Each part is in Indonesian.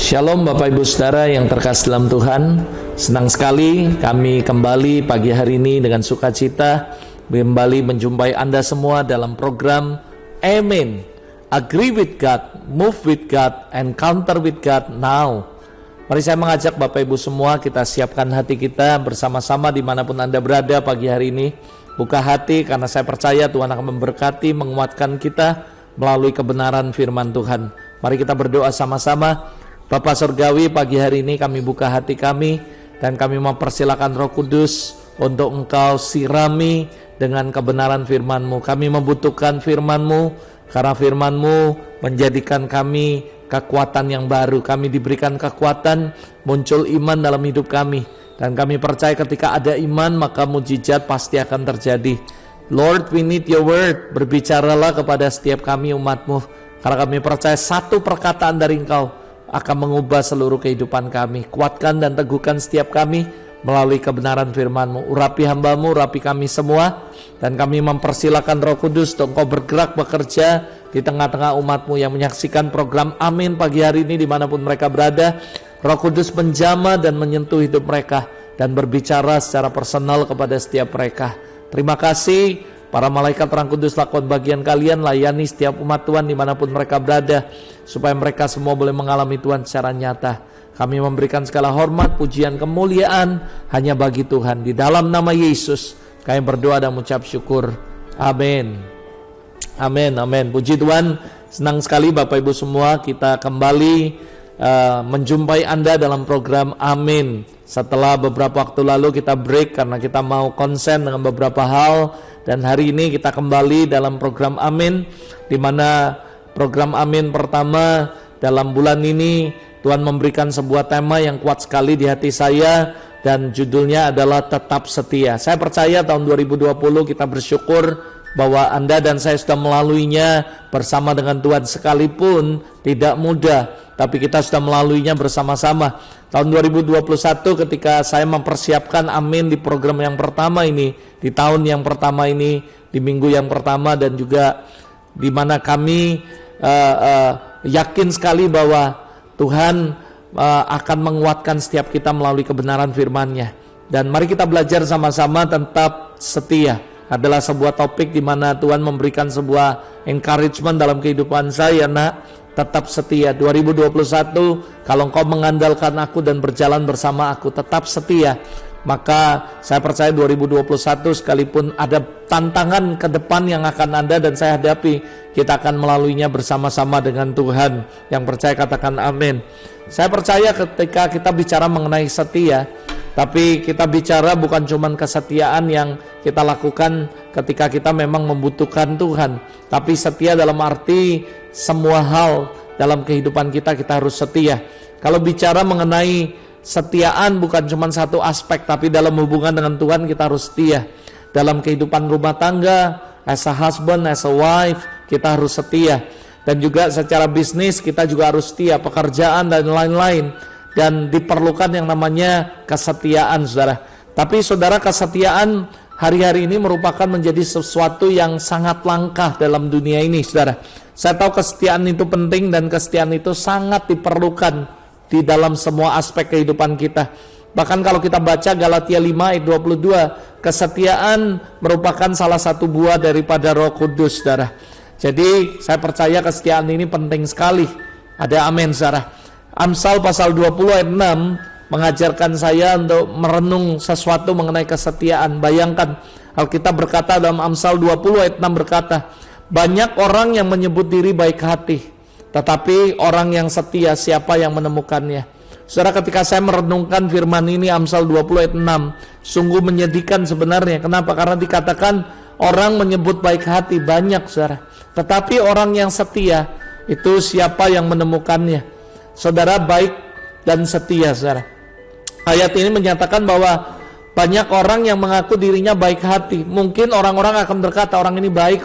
Shalom Bapak Ibu Saudara yang terkasih dalam Tuhan. Senang sekali kami kembali pagi hari ini dengan sukacita kembali menjumpai Anda semua dalam program Amen. Agree with God, move with God, encounter with God now. Mari saya mengajak Bapak Ibu semua, kita siapkan hati kita bersama-sama dimanapun Anda berada pagi hari ini. Buka hati karena saya percaya Tuhan akan memberkati, menguatkan kita melalui kebenaran firman Tuhan. Mari kita berdoa sama-sama. Bapa Surgawi, pagi hari ini kami buka hati kami dan kami mempersilakan Roh Kudus untuk Engkau sirami dengan kebenaran firman-Mu. Kami membutuhkan firman-Mu karena firman-Mu menjadikan kami kekuatan yang baru. Kami diberikan kekuatan, muncul iman dalam hidup kami. Dan kami percaya ketika ada iman maka mujizat pasti akan terjadi. Lord, we need your word. Berbicaralah kepada setiap kami umat-Mu. Karena kami percaya satu perkataan dari Engkau akan mengubah seluruh kehidupan kami. Kuatkan dan teguhkan setiap kami melalui kebenaran firman-Mu. Urapi hamba-Mu, urapi kami semua. Dan kami mempersilakan Roh Kudus untuk Engkau bergerak bekerja di tengah-tengah umat-Mu yang menyaksikan program Amin pagi hari ini dimanapun mereka berada. Roh Kudus menjamah dan menyentuh hidup mereka dan berbicara secara personal kepada setiap mereka. Terima kasih. Para malaikat Roh Kudus lakukan bagian kalian, layani setiap umat Tuhan dimanapun mereka berada, supaya mereka semua boleh mengalami Tuhan secara nyata. Kami memberikan segala hormat, pujian, kemuliaan hanya bagi Tuhan. Di dalam nama Yesus kami berdoa dan mengucap syukur. Amin. Amin, amin. Puji Tuhan, senang sekali Bapak Ibu semua kita kembali menjumpai Anda dalam program Amin. Setelah beberapa waktu lalu kita break karena kita mau konsen dengan beberapa hal. Dan hari ini kita kembali dalam program Amin, di mana program Amin pertama dalam bulan ini Tuhan memberikan sebuah tema yang kuat sekali di hati saya, dan judulnya adalah Tetap Setia. Saya percaya tahun 2020 kita bersyukur bahwa Anda dan saya sudah melaluinya bersama dengan Tuhan, sekalipun tidak mudah, tapi kita sudah melaluinya bersama-sama. Tahun 2021 ketika saya mempersiapkan Amin di program yang pertama ini, di tahun yang pertama ini, di minggu yang pertama, dan juga di mana kami yakin sekali bahwa Tuhan akan menguatkan setiap kita melalui kebenaran firman-Nya. Dan mari kita belajar sama-sama tetap setia. Adalah sebuah topik di mana Tuhan memberikan sebuah encouragement dalam kehidupan saya, nak. Tetap setia. 2021, kalau engkau mengandalkan aku dan berjalan bersama aku, tetap setia, maka saya percaya 2021 sekalipun ada tantangan ke depan yang akan Anda dan saya hadapi, kita akan melaluinya bersama-sama dengan Tuhan. Yang percaya katakan amin. Saya percaya ketika kita bicara mengenai setia, tapi kita bicara bukan cuma kesetiaan yang kita lakukan ketika kita memang membutuhkan Tuhan, tapi setia dalam arti semua hal dalam kehidupan kita harus setia. Kalau bicara mengenai setiaan bukan cuma satu aspek, tapi dalam hubungan dengan Tuhan kita harus setia. Dalam kehidupan rumah tangga, as a husband, as a wife, kita harus setia. Dan juga secara bisnis kita juga harus setia, pekerjaan dan lain-lain. Dan diperlukan yang namanya kesetiaan, saudara. Tapi saudara, kesetiaan hari-hari ini merupakan menjadi sesuatu yang sangat langka dalam dunia ini, saudara. Saya tahu kesetiaan itu penting dan kesetiaan itu sangat diperlukan di dalam semua aspek kehidupan kita. Bahkan kalau kita baca Galatia 5 ayat 22, kesetiaan merupakan salah satu buah daripada Roh Kudus, saudara. Jadi saya percaya kesetiaan ini penting sekali. Ada amin, saudara. Amsal pasal 20 ayat 6 mengajarkan saya untuk merenung sesuatu mengenai kesetiaan. Bayangkan, Alkitab berkata dalam Amsal 20 ayat 6 berkata, banyak orang yang menyebut diri baik hati, tetapi orang yang setia siapa yang menemukannya? Saudara, ketika saya merenungkan firman ini Amsal 20 ayat 6, sungguh menyedihkan sebenarnya. Kenapa? Karena dikatakan orang menyebut baik hati banyak, saudara, tetapi orang yang setia itu siapa yang menemukannya? Saudara, baik dan setia, saudara. Ayat ini menyatakan bahwa banyak orang yang mengaku dirinya baik hati. Mungkin orang-orang akan berkata orang ini baik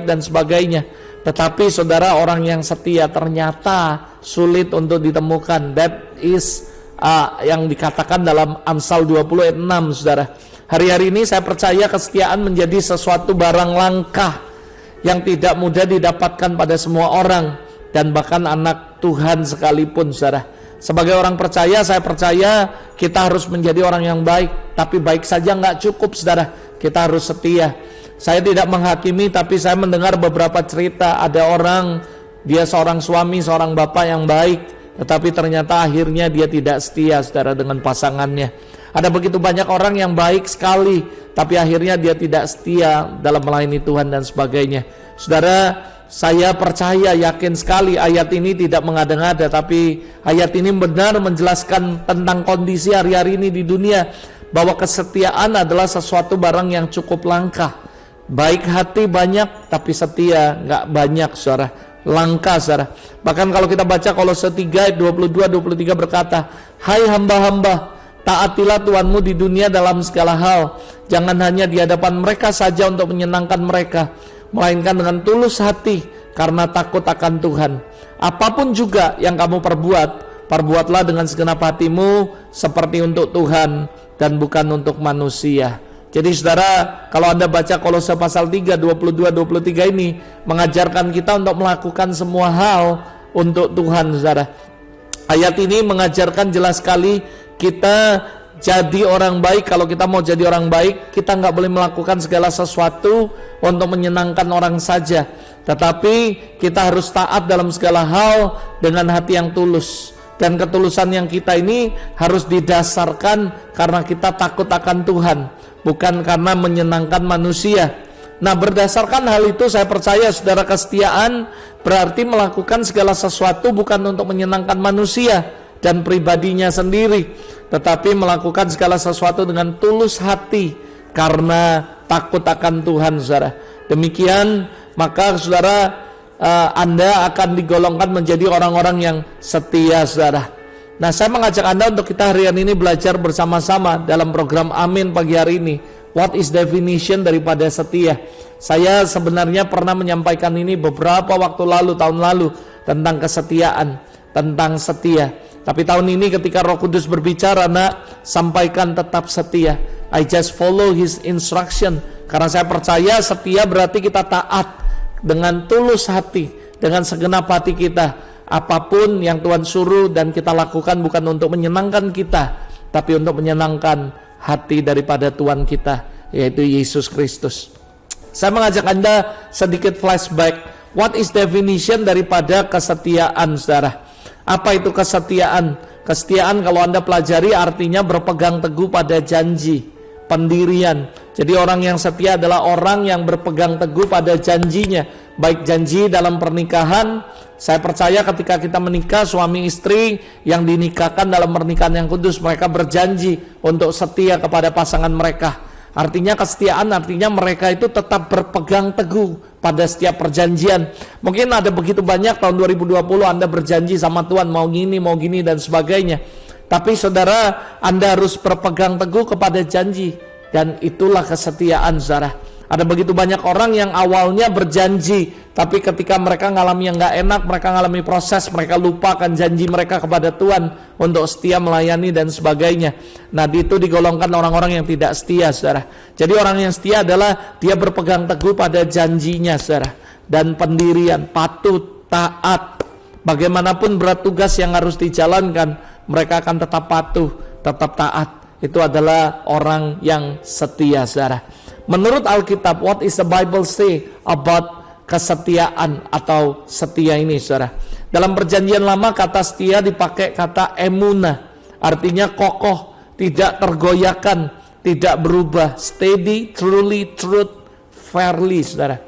dan sebagainya. Tetapi saudara, orang yang setia ternyata sulit untuk ditemukan. That is yang dikatakan dalam Amsal 20 ayat 6, saudara. Hari-hari ini saya percaya kesetiaan menjadi sesuatu barang langka yang tidak mudah didapatkan pada semua orang. dan bahkan anak Tuhan sekalipun, saudara. Sebagai orang percaya, saya percaya kita harus menjadi orang yang baik. Tapi baik saja nggak cukup, saudara. Kita harus setia. Saya tidak menghakimi, tapi saya mendengar beberapa cerita. Ada orang, dia seorang suami, seorang bapak yang baik, tetapi ternyata akhirnya dia tidak setia, saudara, dengan pasangannya. Ada begitu banyak orang yang baik sekali, tapi akhirnya dia tidak setia dalam melayani Tuhan dan sebagainya. Saudara, saya percaya, yakin sekali ayat ini tidak mengada-ngada, tapi ayat ini benar menjelaskan tentang kondisi hari-hari ini di dunia, bahwa kesetiaan adalah sesuatu barang yang cukup langka. Baik hati banyak, tapi setia nggak banyak, saudara. Langka, saudara. Bahkan kalau kita baca Kolose 3 ayat 22-23 berkata, "Hai hamba-hamba, taatilah Tuhanmu di dunia dalam segala hal. Jangan hanya di hadapan mereka saja untuk menyenangkan mereka, melainkan dengan tulus hati karena takut akan Tuhan. Apapun juga yang kamu perbuat, perbuatlah dengan segenap hatimu seperti untuk Tuhan dan bukan untuk manusia." Jadi saudara, kalau Anda baca Kolose pasal 3 22-23 ini mengajarkan kita untuk melakukan semua hal untuk Tuhan, saudara. Ayat ini mengajarkan jelas sekali kita jadi orang baik. Kalau kita mau jadi orang baik, kita nggak boleh melakukan segala sesuatu untuk menyenangkan orang saja, tetapi kita harus taat dalam segala hal dengan hati yang tulus. Dan ketulusan yang kita ini harus didasarkan karena kita takut akan Tuhan, bukan karena menyenangkan manusia. Nah, berdasarkan hal itu saya percaya, saudara, kesetiaan berarti melakukan segala sesuatu bukan untuk menyenangkan manusia dan pribadinya sendiri, tetapi melakukan segala sesuatu dengan tulus hati karena takut akan Tuhan, saudara. Demikian maka saudara, Anda akan digolongkan menjadi orang-orang yang setia, saudara. Nah, saya mengajak Anda untuk kita harian ini belajar bersama-sama dalam program Amin pagi hari ini. What is definition daripada setia? Saya sebenarnya pernah menyampaikan ini beberapa waktu lalu, tahun lalu, tentang kesetiaan, tentang setia. Tapi tahun ini ketika Roh Kudus berbicara, nak, sampaikan tetap setia. I just follow his instruction. Karena saya percaya setia berarti kita taat dengan tulus hati, dengan segenap hati kita. Apapun yang Tuhan suruh dan kita lakukan bukan untuk menyenangkan kita, tapi untuk menyenangkan hati daripada Tuhan kita, yaitu Yesus Kristus. Saya mengajak Anda sedikit flashback. What is definition daripada kesetiaan, saudara? Apa itu kesetiaan? Kesetiaan kalau Anda pelajari artinya berpegang teguh pada janji, pendirian. Jadi orang yang setia adalah orang yang berpegang teguh pada janjinya, baik janji dalam pernikahan. Saya percaya ketika kita menikah, suami istri yang dinikahkan dalam pernikahan yang kudus, mereka berjanji untuk setia kepada pasangan mereka. Artinya kesetiaan artinya mereka itu tetap berpegang teguh pada setiap perjanjian. Mungkin ada begitu banyak tahun 2020 Anda berjanji sama Tuhan mau gini dan sebagainya. Tapi saudara, Anda harus berpegang teguh kepada janji. Dan itulah kesetiaan, saudara. Ada begitu banyak orang yang awalnya berjanji, tapi ketika mereka ngalami yang gak enak, mereka ngalami proses, mereka lupakan janji mereka kepada Tuhan untuk setia melayani dan sebagainya. Nah, itu digolongkan orang-orang yang tidak setia, saudara. Jadi orang yang setia adalah dia berpegang teguh pada janjinya, saudara. Dan pendirian, patuh, taat. Bagaimanapun berat tugas yang harus dijalankan, mereka akan tetap patuh, tetap taat. Itu adalah orang yang setia, saudara. Menurut Alkitab, what is the Bible say about kesetiaan atau setia ini, saudara? Dalam perjanjian lama kata setia dipakai kata emunah, artinya kokoh, tidak tergoyahkan, tidak berubah, steady, truly, truth, fairly, saudara.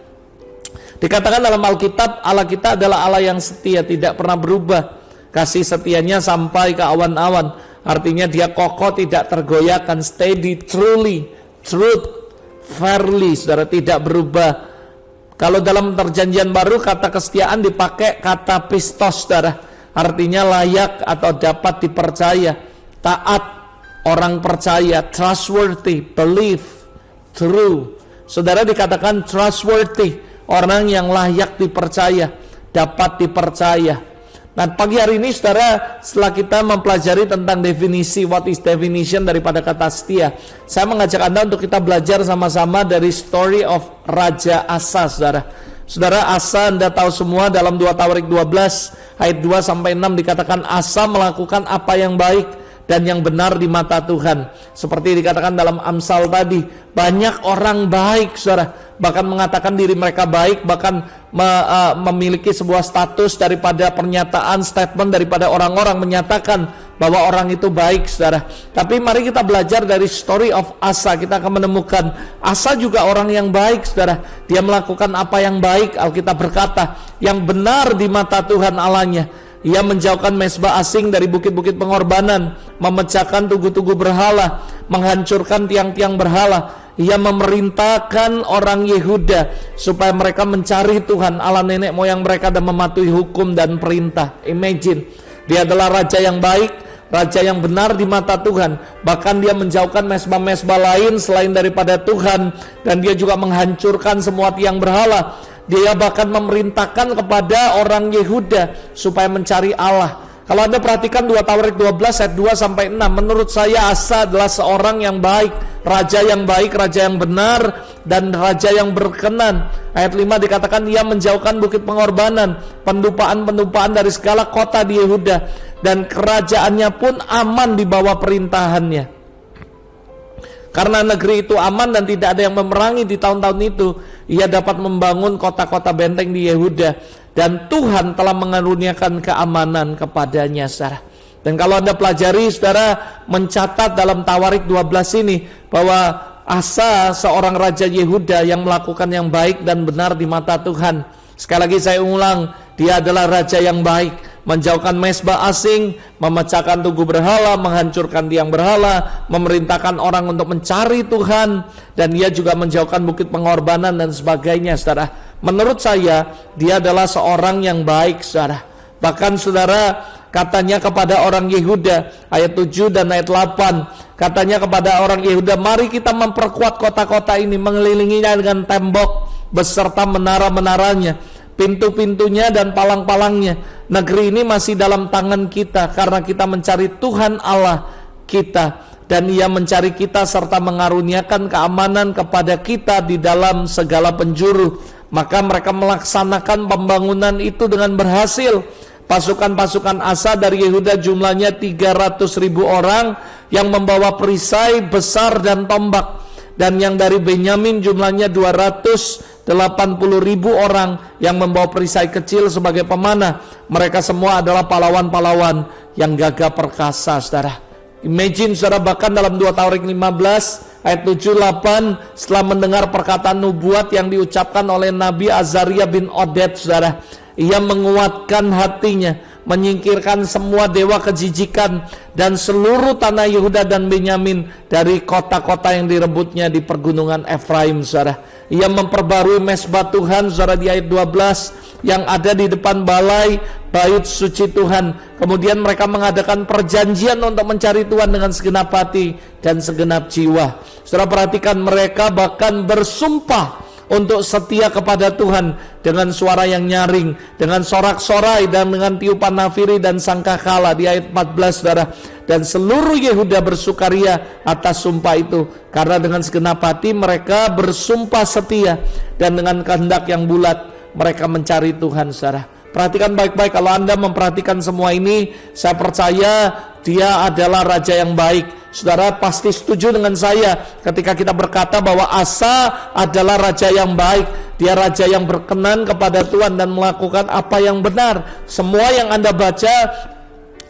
Dikatakan dalam Alkitab, Allah kita adalah Allah yang setia, tidak pernah berubah. Kasih setianya sampai ke awan-awan. Artinya dia kokoh, tidak tergoyahkan, steady, truly, truth, fairly, saudara, tidak berubah. Kalau dalam perjanjian baru kata kesetiaan dipakai kata pistos, saudara. Artinya layak atau dapat dipercaya, taat, orang percaya, trustworthy, believe, true. Saudara, dikatakan trustworthy, orang yang layak dipercaya, dapat dipercaya. Nah, pagi hari ini, saudara, setelah kita mempelajari tentang definisi, what is definition daripada kata setia, saya mengajak Anda untuk kita belajar sama-sama dari story of Raja Asa, saudara. Saudara, Asa Anda tahu semua dalam 2 Tawarik 12 ayat 2-6 dikatakan Asa melakukan apa yang baik dan yang benar di mata Tuhan. Seperti dikatakan dalam Amsal tadi, banyak orang baik, saudara, bahkan mengatakan diri mereka baik, bahkan memiliki sebuah status daripada pernyataan, statement daripada orang-orang menyatakan bahwa orang itu baik, saudara. Tapi mari kita belajar dari story of Asa. Kita akan menemukan Asa juga orang yang baik, saudara. Dia melakukan apa yang baik, Alkitab berkata, yang benar di mata Tuhan Allahnya. Ia menjauhkan mezbah asing dari bukit-bukit pengorbanan, memecahkan tugu-tugu berhala, menghancurkan tiang-tiang berhala. Ia memerintahkan orang Yehuda supaya mereka mencari Tuhan Allah nenek moyang mereka dan mematuhi hukum dan perintah. Imagine, dia adalah raja yang baik, raja yang benar di mata Tuhan. Bahkan dia menjauhkan mezbah-mezbah lain selain daripada Tuhan, dan dia juga menghancurkan semua tiang berhala. Dia bahkan memerintahkan kepada orang Yehuda supaya mencari Allah. Kalau Anda perhatikan 2 Tawarik 12 ayat 2-6, menurut saya Asa adalah seorang yang baik, raja yang baik, raja yang benar, dan raja yang berkenan. Ayat 5 dikatakan ia menjauhkan bukit pengorbanan, pendupaan-pendupaan dari segala kota di Yehuda, dan kerajaannya pun aman di bawah perintahannya. Karena negeri itu aman dan tidak ada yang memerangi di tahun-tahun itu, ia dapat membangun kota-kota benteng di Yehuda, dan Tuhan telah mengaruniakan keamanan kepadanya, saudara. Dan kalau Anda pelajari, saudara, mencatat dalam Tawarik 12 ini bahwa Asa seorang raja Yehuda yang melakukan yang baik dan benar di mata Tuhan. Sekali lagi saya ulang, dia adalah raja yang baik, menjauhkan mezbah asing, memecahkan tugu berhala, menghancurkan tiang berhala, memerintahkan orang untuk mencari Tuhan, dan dia juga menjauhkan bukit pengorbanan dan sebagainya, saudara. Menurut saya, dia adalah seorang yang baik, saudara. Bahkan saudara, katanya kepada orang Yehuda, ayat 7 dan ayat 8, katanya kepada orang Yehuda, mari kita memperkuat kota-kota ini, mengelilinginya dengan tembok beserta menara-menaranya, pintu-pintunya dan palang-palangnya. Negeri ini masih dalam tangan kita karena kita mencari Tuhan Allah kita, dan ia mencari kita serta mengaruniakan keamanan kepada kita di dalam segala penjuru. Maka mereka melaksanakan pembangunan itu dengan berhasil. Pasukan-pasukan Asa dari Yehuda jumlahnya 300.000 orang yang membawa perisai besar dan tombak, dan yang dari Benyamin jumlahnya 280.000 orang yang membawa perisai kecil sebagai pemanah. Mereka semua adalah pahlawan-pahlawan yang gagah perkasa, saudara. Imagine, saudara, bahkan dalam 2 Tawarik 15 ayat 7-8, setelah mendengar perkataan nubuat yang diucapkan oleh Nabi Azaria bin Oded, saudara, ia menguatkan hatinya, menyingkirkan semua dewa kejijikan dan seluruh tanah Yehuda dan Benyamin dari kota-kota yang direbutnya di pergunungan Efraim, saudara. Ia memperbarui mezbah Tuhan, saudara, di ayat 12 yang ada di depan balai bait suci Tuhan. Kemudian mereka mengadakan perjanjian untuk mencari Tuhan dengan segenap hati dan segenap jiwa. Saudara perhatikan, mereka bahkan bersumpah untuk setia kepada Tuhan dengan suara yang nyaring, dengan sorak-sorai dan dengan tiupan nafiri dan sangkakala di ayat 14, saudara. Dan seluruh Yehuda bersukaria atas sumpah itu, karena dengan segenap hati mereka bersumpah setia, dan dengan kehendak yang bulat mereka mencari Tuhan, saudara. Perhatikan baik-baik, kalau Anda memperhatikan semua ini, saya percaya dia adalah raja yang baik. Saudara pasti setuju dengan saya ketika kita berkata bahwa Asa adalah raja yang baik. Dia raja yang berkenan kepada Tuhan dan melakukan apa yang benar. Semua yang Anda baca,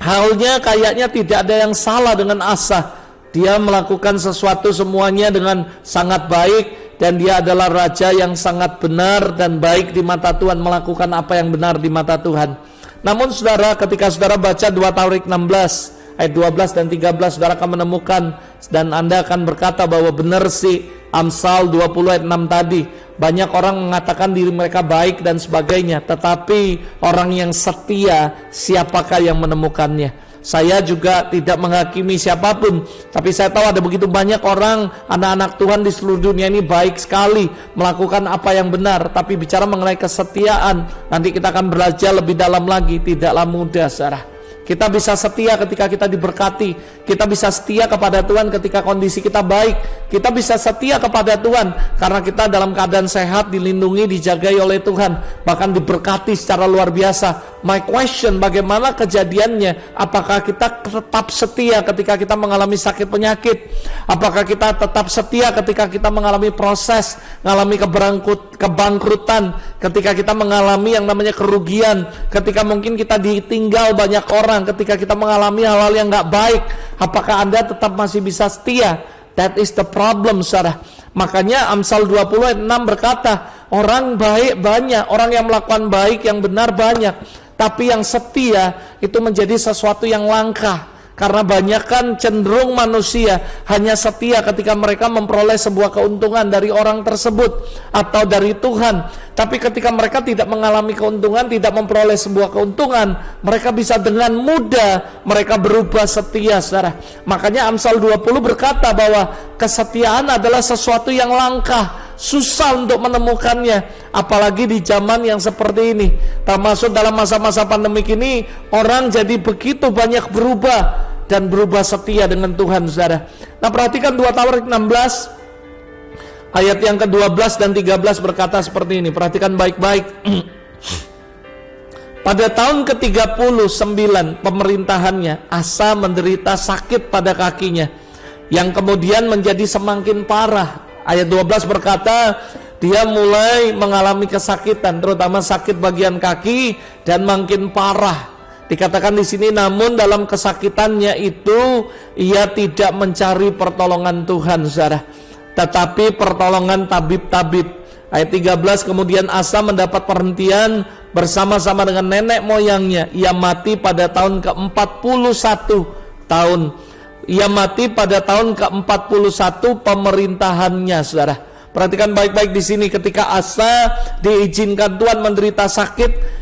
halnya kayaknya tidak ada yang salah dengan Asa. Dia melakukan sesuatu semuanya dengan sangat baik, dan dia adalah raja yang sangat benar dan baik di mata Tuhan, melakukan apa yang benar di mata Tuhan. Namun saudara, ketika saudara baca 2 Tawarik 16 ayat 12 dan 13, saudara akan menemukan dan Anda akan berkata bahwa benar sih Amsal 20 ayat 6 tadi, banyak orang mengatakan diri mereka baik dan sebagainya, tetapi orang yang setia, siapakah yang menemukannya? Saya juga tidak menghakimi siapapun, tapi saya tahu ada begitu banyak orang, anak-anak Tuhan di seluruh dunia ini baik sekali, melakukan apa yang benar. Tapi bicara mengenai kesetiaan, nanti kita akan belajar lebih dalam lagi, tidaklah mudah, saudara. Kita bisa setia ketika kita diberkati. Kita bisa setia kepada Tuhan ketika kondisi kita baik. Kita bisa setia kepada Tuhan karena kita dalam keadaan sehat, dilindungi, dijagai oleh Tuhan, bahkan diberkati secara luar biasa. My question, bagaimana kejadiannya? Apakah kita tetap setia ketika kita mengalami sakit penyakit? Apakah kita tetap setia ketika kita mengalami proses, mengalami kebangkrutan, ketika kita mengalami yang namanya kerugian, ketika mungkin kita ditinggal banyak orang, ketika kita mengalami hal-hal yang gak baik? Apakah Anda tetap masih bisa setia? That is the problem, saudara. Makanya Amsal 20 ayat 6 berkata, orang baik banyak, orang yang melakukan baik yang benar banyak, tapi yang setia itu menjadi sesuatu yang langka. Karena banyak kan cenderung manusia hanya setia ketika mereka memperoleh sebuah keuntungan dari orang tersebut atau dari Tuhan. Tapi ketika mereka tidak mengalami keuntungan, tidak memperoleh sebuah keuntungan, mereka bisa dengan mudah mereka berubah setia, saudara. Makanya Amsal 20 berkata bahwa kesetiaan adalah sesuatu yang langka, susah untuk menemukannya, apalagi di zaman yang seperti ini. Termasuk dalam masa-masa pandemik ini, orang jadi begitu banyak berubah dan berubah setia dengan Tuhan, saudara. Nah, perhatikan 2 Tawarik 16 ayat yang ke-12 dan 13 berkata seperti ini. Perhatikan baik-baik. Pada tahun ke-39 pemerintahannya, Asa menderita sakit pada kakinya, yang kemudian menjadi semakin parah. Ayat 12 berkata, dia mulai mengalami kesakitan, terutama sakit bagian kaki, dan makin parah. Dikatakan di sini, namun dalam kesakitannya itu ia tidak mencari pertolongan Tuhan, saudara, tetapi pertolongan tabib-tabib. Ayat 13, kemudian Asa mendapat perhentian bersama-sama dengan nenek moyangnya. Ia mati pada tahun ke-41 tahun. Ia mati pada tahun ke-41 pemerintahannya, saudara. Perhatikan baik-baik di sini, ketika Asa diizinkan Tuhan menderita sakit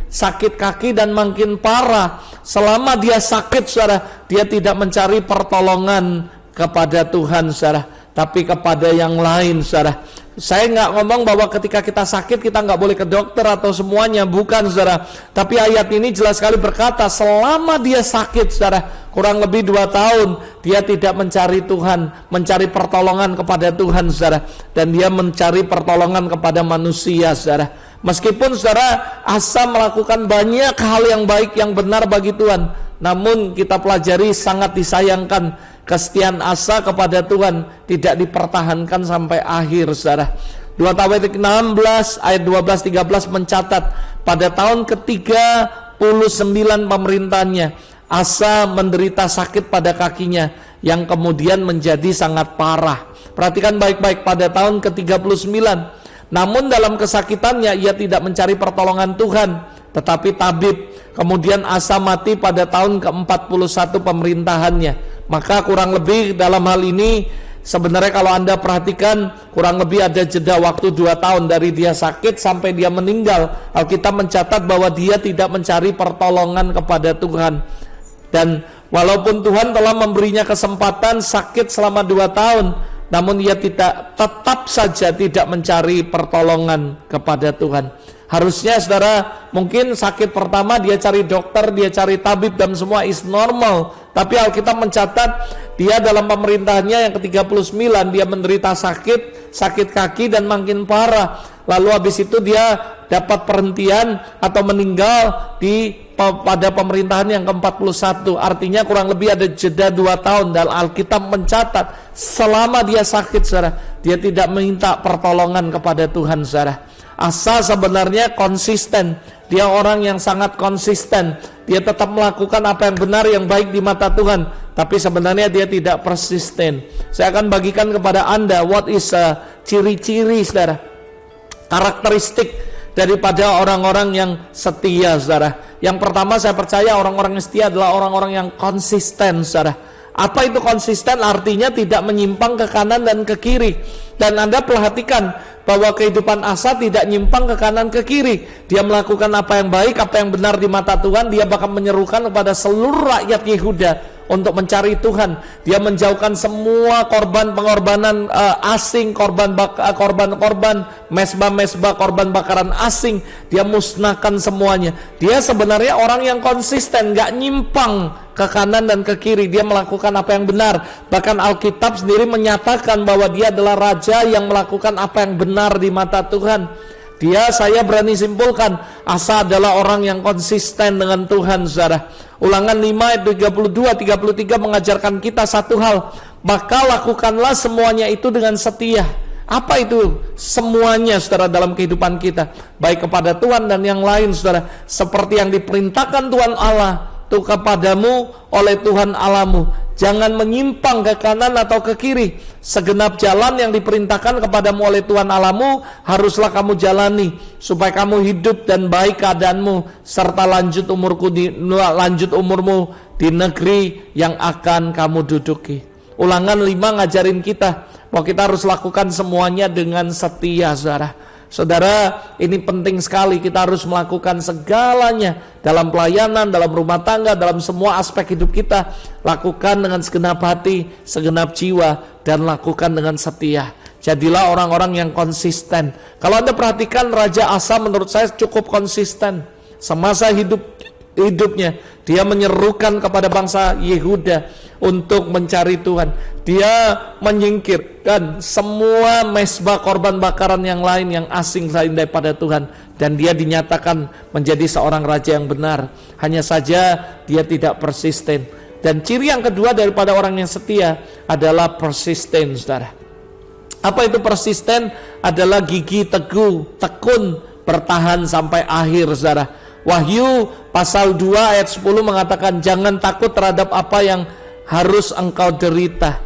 kaki dan makin parah. Selama dia sakit, saudara, dia tidak mencari pertolongan kepada Tuhan, saudara, tapi kepada yang lain, saudara. Saya nggak ngomong bahwa ketika kita sakit kita nggak boleh ke dokter atau semuanya, bukan, saudara. Tapi ayat ini jelas sekali berkata, selama dia sakit, saudara, kurang lebih 2 tahun, dia tidak mencari Tuhan, mencari pertolongan kepada Tuhan, saudara, dan dia mencari pertolongan kepada manusia, saudara. Meskipun, saudara, Asa melakukan banyak hal yang baik, yang benar bagi Tuhan, namun kita pelajari sangat disayangkan kesetiaan Asa kepada Tuhan tidak dipertahankan sampai akhir, saudara. 2 Tawarik 16 ayat 12-13 mencatat, pada tahun ke-39 pemerintahannya, Asa menderita sakit pada kakinya, yang kemudian menjadi sangat parah. Perhatikan baik-baik, pada tahun ke-39, namun dalam kesakitannya ia tidak mencari pertolongan Tuhan, tetapi tabib. Kemudian Asa mati pada tahun ke-41 pemerintahannya. Maka kurang lebih dalam hal ini, sebenarnya kalau Anda perhatikan, kurang lebih ada jeda waktu 2 tahun dari dia sakit sampai dia meninggal. Alkitab mencatat bahwa dia tidak mencari pertolongan kepada Tuhan. Dan walaupun Tuhan telah memberinya kesempatan sakit selama 2 tahun, namun ia tetap saja tidak mencari pertolongan kepada Tuhan. Harusnya, saudara, mungkin sakit pertama dia cari dokter, dia cari tabib, dan semua is normal. Tapi Alkitab mencatat dia dalam pemerintahannya yang ke-39 dia menderita sakit kaki dan makin parah. Lalu habis itu dia dapat perhentian atau meninggal pada pemerintahan yang ke-41. Artinya kurang lebih ada jeda 2 tahun. Dan Alkitab mencatat selama dia sakit, saudara, dia tidak minta pertolongan kepada Tuhan, saudara. Asa sebenarnya konsisten. Dia orang yang sangat konsisten. Dia tetap melakukan apa yang benar, yang baik di mata Tuhan. Tapi sebenarnya dia tidak persisten. Saya akan bagikan kepada Anda what is ciri-ciri, saudara, karakteristik daripada orang-orang yang setia, saudara. Yang pertama, saya percaya orang-orang yang setia adalah orang-orang yang konsisten, saudara. Apa itu konsisten? Artinya tidak menyimpang ke kanan dan ke kiri. Dan Anda perhatikan bahwa kehidupan Asa tidak nyimpang ke kanan ke kiri. Dia melakukan apa yang baik, apa yang benar di mata Tuhan. Dia bahkan menyerukan kepada seluruh rakyat Yehuda untuk mencari Tuhan. Dia menjauhkan semua pengorbanan asing, korban mesbah korban bakaran asing. Dia musnahkan semuanya. Dia sebenarnya orang yang konsisten, gak nyimpang ke kanan dan ke kiri. Dia melakukan apa yang benar. Bahkan Alkitab sendiri menyatakan bahwa dia adalah raja yang melakukan apa yang benar di mata Tuhan. Saya berani simpulkan, Asa adalah orang yang konsisten dengan Tuhan, saudara. Ulangan 5 ayat 32-33 mengajarkan kita satu hal, maka lakukanlah semuanya itu dengan setia. Apa itu semuanya, saudara, dalam kehidupan kita, baik kepada Tuhan dan yang lain, saudara, seperti yang diperintahkan Tuhan Allah itu kepadamu oleh Tuhan Allahmu. Jangan menyimpang ke kanan atau ke kiri. Segenap jalan yang diperintahkan kepadamu oleh Tuhan Allahmu haruslah kamu jalani, supaya kamu hidup dan baik keadaanmu, serta lanjut umurmu di negeri yang akan kamu duduki. Ulangan 5 ngajarin kita bahwa kita harus lakukan semuanya dengan setia, saudara. Saudara, ini penting sekali. Kita harus melakukan segalanya dalam pelayanan, dalam rumah tangga, dalam semua aspek hidup kita. Lakukan dengan segenap hati, segenap jiwa, dan lakukan dengan setia. Jadilah orang-orang yang konsisten. Kalau Anda perhatikan, Raja Asa menurut saya cukup konsisten. Semasa hidupnya, dia menyerukan kepada bangsa Yehuda untuk mencari Tuhan. Dia menyingkirkan semua mesbah korban bakaran yang lain yang asing selain daripada Tuhan, dan dia dinyatakan menjadi seorang raja yang benar. Hanya saja dia tidak persisten. Dan ciri yang kedua daripada orang yang setia adalah persisten, saudara. Apa itu persisten? Adalah gigih teguh, tekun, bertahan sampai akhir, saudara. Wahyu pasal 2 ayat 10 mengatakan, jangan takut terhadap apa yang harus engkau derita.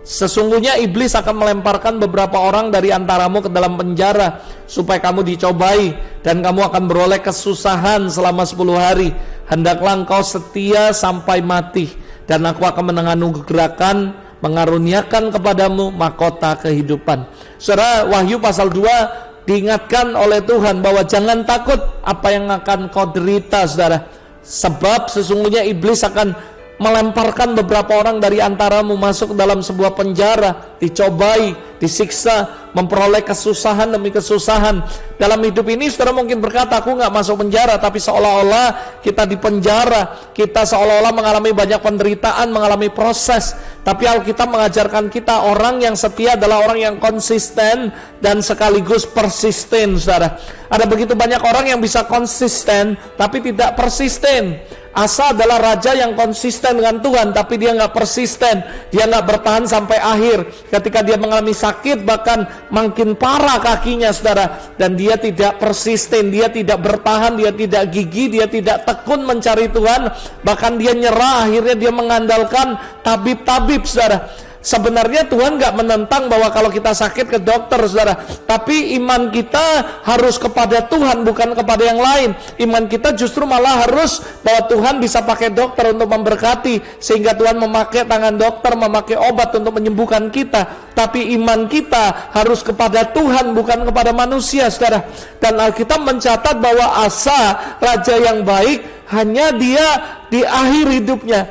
Sesungguhnya iblis akan melemparkan beberapa orang dari antaramu ke dalam penjara, supaya kamu dicobai, dan kamu akan beroleh kesusahan selama 10 hari. Hendaklah engkau setia sampai mati, dan aku akan menganugerahkan, mengaruniakan kepadamu mahkota kehidupan. Saudara, Wahyu pasal 2 diingatkan oleh Tuhan bahwa jangan takut apa yang akan kau derita, saudara. Sebab sesungguhnya iblis akan melemparkan beberapa orang dari antaramu masuk dalam sebuah penjara, dicobai, disiksa, memperoleh kesusahan demi kesusahan. Dalam hidup ini saudara mungkin berkata, aku gak masuk penjara, tapi seolah-olah kita di penjara, kita seolah-olah mengalami banyak penderitaan, mengalami proses. Tapi Alkitab mengajarkan kita, orang yang setia adalah orang yang konsisten dan sekaligus persisten, saudara. Ada begitu banyak orang yang bisa konsisten tapi tidak persisten. Asa adalah raja yang konsisten dengan Tuhan, tapi dia nggak persisten, dia nggak bertahan sampai akhir. Ketika dia mengalami sakit, bahkan makin parah kakinya, saudara, dan dia tidak persisten, dia tidak bertahan, dia tidak gigih, dia tidak tekun mencari Tuhan, bahkan dia nyerah. Akhirnya dia mengandalkan tabib-tabib, saudara. Sebenarnya Tuhan gak menentang bahwa kalau kita sakit ke dokter, saudara, tapi iman kita harus kepada Tuhan, bukan kepada yang lain. Iman kita justru malah harus bahwa Tuhan bisa pakai dokter untuk memberkati, sehingga Tuhan memakai tangan dokter, memakai obat untuk menyembuhkan kita. Tapi iman kita harus kepada Tuhan, bukan kepada manusia, saudara. Dan Alkitab mencatat bahwa Asa, raja yang baik, hanya dia di akhir hidupnya,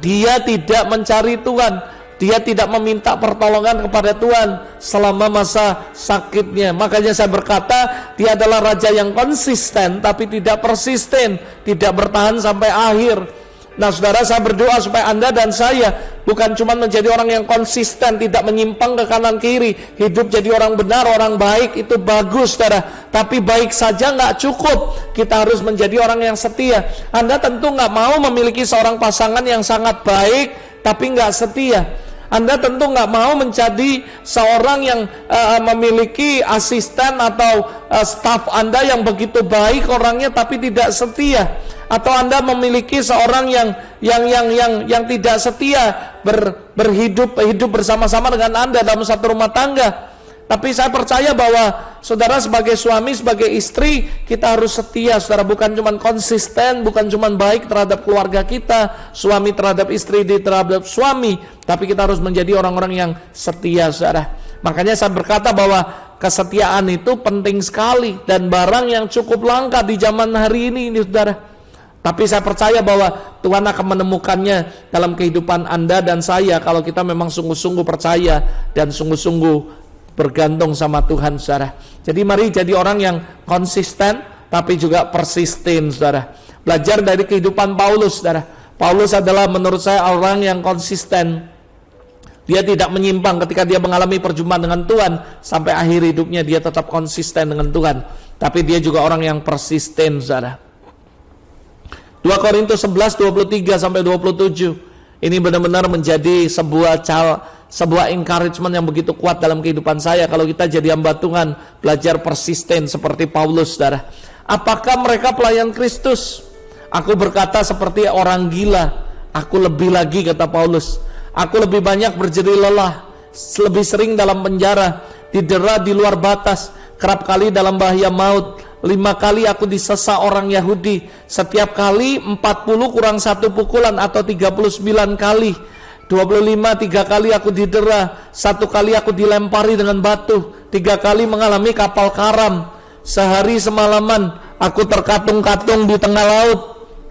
dia tidak mencari Tuhan. Dia tidak meminta pertolongan kepada Tuhan selama masa sakitnya. Makanya saya berkata, dia adalah raja yang konsisten tapi tidak persisten, tidak bertahan sampai akhir. Nah, saudara, saya berdoa supaya Anda dan saya bukan cuma menjadi orang yang konsisten, tidak menyimpang ke kanan kiri. Hidup jadi orang benar, orang baik, itu bagus, saudara. Tapi baik saja nggak cukup. Kita harus menjadi orang yang setia. Anda tentu nggak mau memiliki seorang pasangan yang sangat baik tapi nggak setia. Anda tentu nggak mau menjadi seorang yang memiliki asisten atau staf Anda yang begitu baik orangnya tapi tidak setia. Atau Anda memiliki seorang yang tidak setia, berhidup bersama-sama dengan Anda dalam satu rumah tangga. Tapi saya percaya bahwa saudara sebagai suami, sebagai istri, kita harus setia, saudara. Bukan cuma konsisten, bukan cuma baik terhadap keluarga kita, suami terhadap istri, terhadap suami, tapi kita harus menjadi orang-orang yang setia, saudara. Makanya saya berkata bahwa kesetiaan itu penting sekali dan barang yang cukup langka di zaman hari ini, saudara. Tapi saya percaya bahwa Tuhan akan menemukannya dalam kehidupan Anda dan saya kalau kita memang sungguh-sungguh percaya dan sungguh-sungguh bergantung sama Tuhan, saudara. Jadi mari jadi orang yang konsisten tapi juga persisten, saudara. Belajar dari kehidupan Paulus, saudara. Paulus adalah menurut saya orang yang konsisten. Dia tidak menyimpang ketika dia mengalami perjumpaan dengan Tuhan. Sampai akhir hidupnya dia tetap konsisten dengan Tuhan. Tapi dia juga orang yang persisten, saudara. 2 Korintus 11, 23-27. Ini benar-benar menjadi sebuah encouragement yang begitu kuat dalam kehidupan saya. Kalau kita jadi hamba Tuhan, belajar persisten seperti Paulus, saudara. Apakah mereka pelayan Kristus? Aku berkata seperti orang gila. Aku lebih lagi, kata Paulus. Aku lebih banyak berjerih lelah, lebih sering dalam penjara, didera di luar batas, kerap kali dalam bahaya maut. 5 kali aku disesa orang Yahudi, setiap kali 40 kurang 1 pukulan atau 39 kali. 25, 3 kali aku didera, 1 kali aku dilempari dengan batu, 3 kali mengalami kapal karam. Sehari semalaman aku terkatung-katung di tengah laut.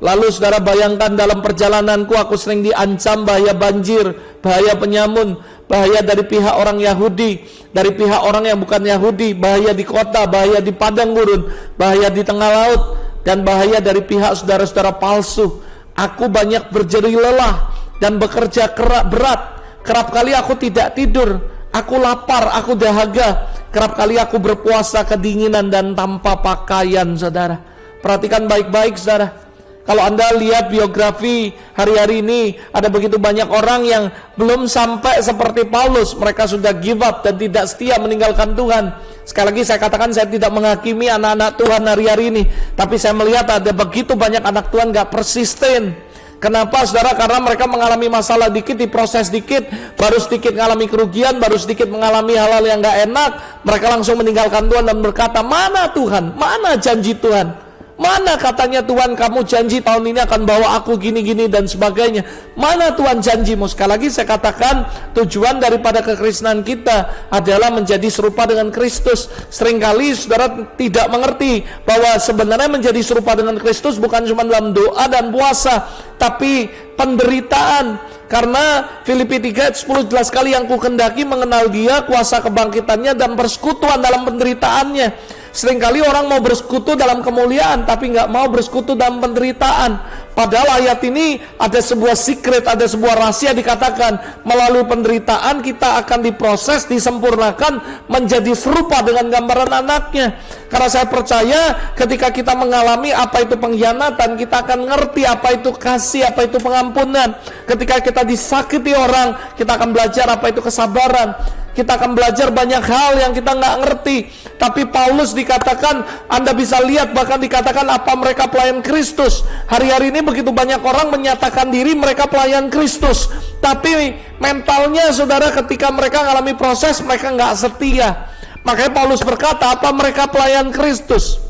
Lalu saudara bayangkan dalam perjalananku aku sering diancam bahaya banjir, bahaya penyamun, bahaya dari pihak orang Yahudi, dari pihak orang yang bukan Yahudi, bahaya di kota, bahaya di padang gurun, bahaya di tengah laut, dan bahaya dari pihak saudara-saudara palsu. Aku banyak berjerih lelah dan bekerja berat. Kerap kali aku tidak tidur, aku lapar, aku dahaga. Kerap kali aku berpuasa kedinginan dan tanpa pakaian, saudara. Perhatikan baik-baik, saudara. Kalau Anda lihat biografi hari-hari ini, ada begitu banyak orang yang belum sampai seperti Paulus. Mereka sudah give up dan tidak setia meninggalkan Tuhan. Sekali lagi saya katakan, saya tidak menghakimi anak-anak Tuhan hari-hari ini, tapi saya melihat ada begitu banyak anak Tuhan gak persisten. Kenapa, saudara? Karena mereka mengalami masalah dikit, diproses dikit, baru sedikit mengalami kerugian, baru sedikit mengalami hal-hal yang gak enak, mereka langsung meninggalkan Tuhan dan berkata, mana Tuhan? Mana janji Tuhan? Mana katanya Tuhan, kamu janji tahun ini akan bawa aku gini-gini dan sebagainya. Mana Tuhan janjimu? Sekali lagi saya katakan, tujuan daripada kekristenan kita adalah menjadi serupa dengan Kristus. Seringkali saudara tidak mengerti bahwa sebenarnya menjadi serupa dengan Kristus bukan cuma dalam doa dan puasa, tapi penderitaan. Karena Filipi 3 ayat 10 jelas sekali, yang kukendaki mengenal dia, kuasa kebangkitannya dan persekutuan dalam penderitaannya. Seringkali orang mau bersekutu dalam kemuliaan, tapi nggak mau bersekutu dalam penderitaan. Padahal ayat ini ada sebuah secret, ada sebuah rahasia, dikatakan melalui penderitaan kita akan diproses, disempurnakan menjadi serupa dengan gambaran anaknya. Karena saya percaya ketika kita mengalami apa itu pengkhianatan, kita akan ngerti apa itu kasih, apa itu pengampunan. Ketika kita disakiti orang, kita akan belajar apa itu kesabaran. Kita akan belajar banyak hal yang kita nggak ngerti. Tapi Paulus dikatakan, Anda bisa lihat bahkan dikatakan apa mereka pelayan Kristus. Hari-hari ini begitu banyak orang menyatakan diri mereka pelayan Kristus, tapi mentalnya, saudara, ketika mereka mengalami proses, mereka nggak setia. Makanya Paulus berkata, apa mereka pelayan Kristus?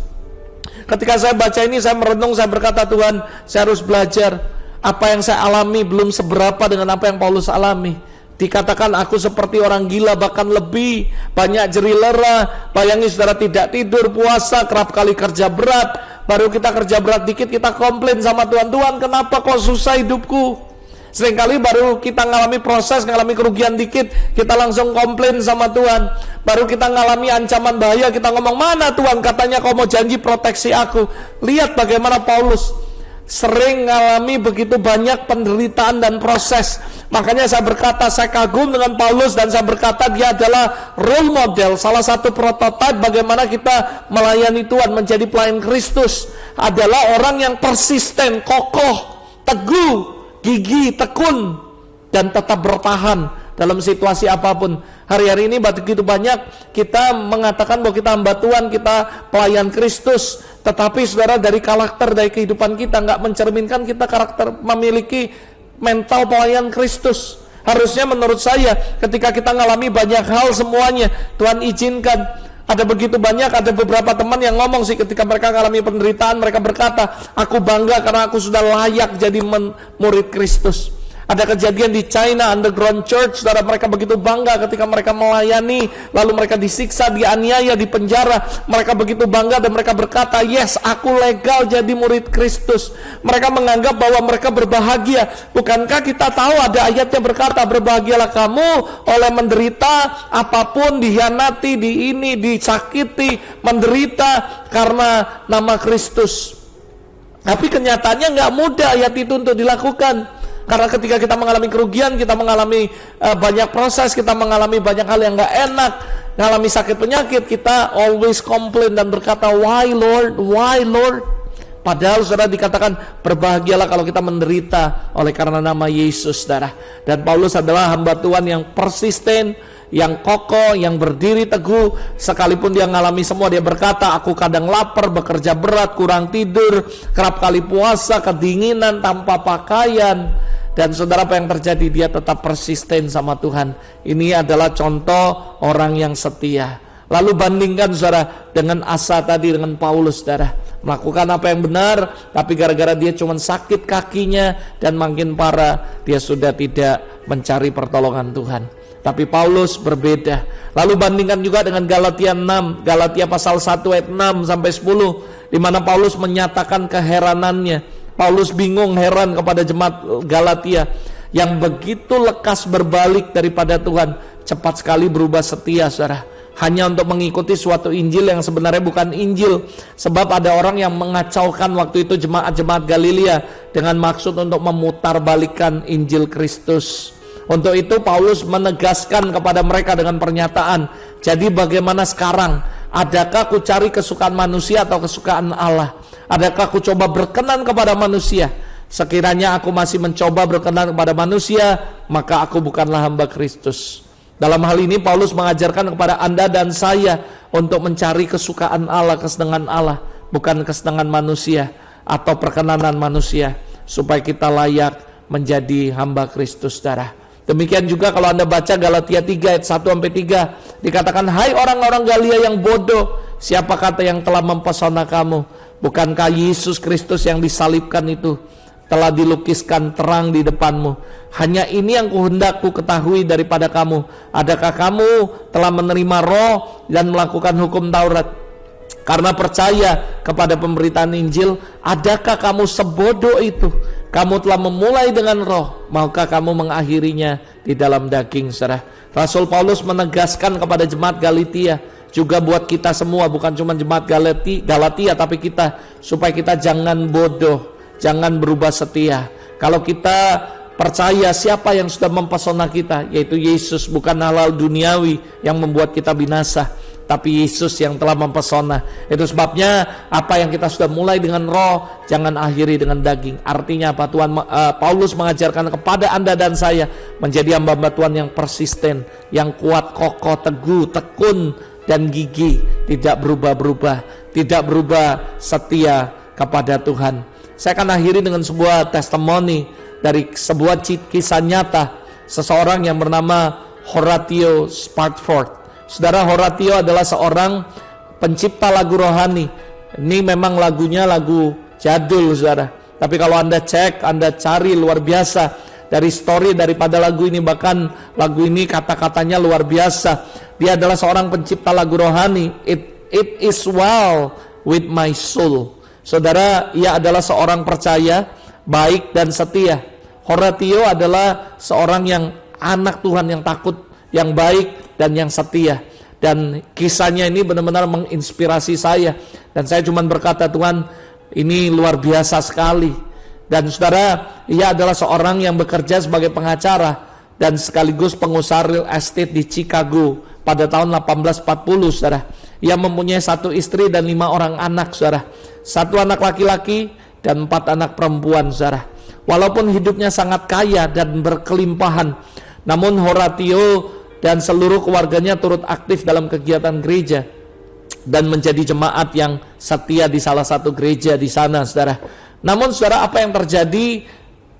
Ketika saya baca ini, saya merenung, saya berkata, Tuhan, saya harus belajar. Apa yang saya alami belum seberapa dengan apa yang Paulus alami. Dikatakan aku seperti orang gila, bahkan lebih banyak jerih lelah. Bayangin saudara, tidak tidur, puasa, kerap kali kerja berat. Baru kita kerja berat dikit, kita komplain sama Tuhan, Tuhan kenapa kok susah hidupku. Seringkali baru kita ngalami proses, ngalami kerugian dikit, kita langsung komplain sama Tuhan. Baru kita ngalami ancaman bahaya, kita ngomong, mana Tuhan, katanya kau mau janji proteksi aku. Lihat bagaimana Paulus sering ngalami begitu banyak penderitaan dan proses. Makanya saya berkata, saya kagum dengan Paulus, dan saya berkata dia adalah role model, salah satu prototipe bagaimana kita melayani Tuhan, menjadi pelayan Kristus. Adalah orang yang persisten, kokoh, teguh, gigih, tekun, dan tetap bertahan dalam situasi apapun. Hari-hari ini begitu banyak kita mengatakan bahwa kita hamba Tuhan, kita pelayan Kristus, tetapi saudara, dari karakter, dari kehidupan kita nggak mencerminkan kita karakter memiliki mental pelayan Kristus. Harusnya menurut saya ketika kita ngalami banyak hal semuanya, Tuhan izinkan. Ada begitu banyak, ada beberapa teman yang ngomong sih ketika mereka ngalami penderitaan, mereka berkata, aku bangga karena aku sudah layak jadi murid Kristus. Ada kejadian di China Underground Church, saudara, mereka begitu bangga ketika mereka melayani, lalu mereka disiksa, dianiaya, dipenjara. Mereka begitu bangga dan mereka berkata, yes, aku legal jadi murid Kristus. Mereka menganggap bahwa mereka berbahagia. Bukankah kita tahu ada ayat yang berkata, berbahagialah kamu oleh menderita apapun, dihianati, disakiti, menderita karena nama Kristus. Tapi kenyataannya nggak mudah ayat itu untuk dilakukan. Karena ketika kita mengalami kerugian, kita mengalami banyak proses, kita mengalami banyak hal yang gak enak, mengalami sakit penyakit, kita always complain dan berkata, why Lord, why Lord? Padahal saudara dikatakan berbahagialah kalau kita menderita oleh karena nama Yesus, saudara. Dan Paulus adalah hamba Tuhan yang persisten, yang kokoh, yang berdiri teguh. Sekalipun dia mengalami semua, dia berkata, aku kadang lapar, bekerja berat, kurang tidur, kerap kali puasa, kedinginan, tanpa pakaian. Dan saudara, apa yang terjadi? Dia tetap persisten sama Tuhan. Ini adalah contoh orang yang setia. Lalu bandingkan saudara dengan Asa tadi, dengan Paulus, saudara. Melakukan apa yang benar, tapi gara-gara dia cuma sakit kakinya dan makin parah, dia sudah tidak mencari pertolongan Tuhan. Tapi Paulus berbeda. Lalu bandingkan juga dengan Galatia 6, Galatia pasal 1 ayat 6 sampai 10, di mana Paulus menyatakan keheranannya. Paulus bingung, heran kepada jemaat Galatia yang begitu lekas berbalik daripada Tuhan, cepat sekali berubah setia, saudara, hanya untuk mengikuti suatu Injil yang sebenarnya bukan Injil. Sebab ada orang yang mengacaukan waktu itu jemaat-jemaat Galilea dengan maksud untuk memutarbalikkan Injil Kristus. Untuk itu Paulus menegaskan kepada mereka dengan pernyataan, jadi bagaimana sekarang? Adakah ku cari kesukaan manusia atau kesukaan Allah? Adakah ku coba berkenan kepada manusia? Sekiranya aku masih mencoba berkenan kepada manusia, maka aku bukanlah hamba Kristus. Dalam hal ini Paulus mengajarkan kepada Anda dan saya untuk mencari kesukaan Allah, kesenangan Allah, bukan kesenangan manusia atau perkenanan manusia, supaya kita layak menjadi hamba Kristus, saudara. Demikian juga kalau Anda baca Galatia 3 ayat 1-3, dikatakan, hai orang-orang Galilea yang bodoh, siapa kata yang telah mempesona kamu? Bukankah Yesus Kristus yang disalibkan itu telah dilukiskan terang di depanmu? Hanya ini yang kuhendak ku ketahui daripada kamu. Adakah kamu telah menerima Roh dan melakukan hukum Taurat? Karena percaya kepada pemberitaan Injil, adakah kamu sebodoh itu? Kamu telah memulai dengan Roh, maka kamu mengakhirinya di dalam daging, saudara. Rasul Paulus menegaskan kepada jemaat Galatia, juga buat kita semua, bukan cuma jemaat Galatia, tapi kita, supaya kita jangan bodoh, jangan berubah setia. Kalau kita percaya siapa yang sudah mempesona kita, yaitu Yesus, bukan halal duniawi yang membuat kita binasa, tapi Yesus yang telah mempesona. Itu sebabnya apa yang kita sudah mulai dengan Roh, jangan akhiri dengan daging. Artinya apa? Paulus mengajarkan kepada Anda dan saya menjadi hamba Tuhan yang persisten, yang kuat, kokoh, teguh, tekun, dan gigih, tidak berubah-berubah, tidak berubah setia kepada Tuhan. Saya akan akhiri dengan sebuah testimoni dari sebuah kisah nyata seseorang yang bernama Horatio Spafford. Saudara, Horatio adalah seorang pencipta lagu rohani. Ini memang lagunya lagu jadul, saudara. Tapi kalau Anda cek, Anda cari, luar biasa. Dari story daripada lagu ini, bahkan lagu ini kata-katanya luar biasa. Dia adalah seorang pencipta lagu rohani. It is well with my soul. Saudara, ia adalah seorang percaya, baik dan setia. Horatio adalah seorang yang anak Tuhan, yang takut, yang baik dan yang setia. Dan kisahnya ini benar-benar menginspirasi saya. Dan saya cuma berkata, Tuhan, ini luar biasa sekali. Dan saudara, ia adalah seorang yang bekerja sebagai pengacara dan sekaligus pengusaha real estate di Chicago pada tahun 1840, saudara. Ia mempunyai 1 istri dan 5 orang anak, saudara. 1 anak laki-laki dan 4 anak perempuan, saudara. Walaupun hidupnya sangat kaya dan berkelimpahan, namun Horatio dan seluruh keluarganya turut aktif dalam kegiatan gereja dan menjadi jemaat yang setia di salah satu gereja di sana, saudara. Namun saudara, apa yang terjadi?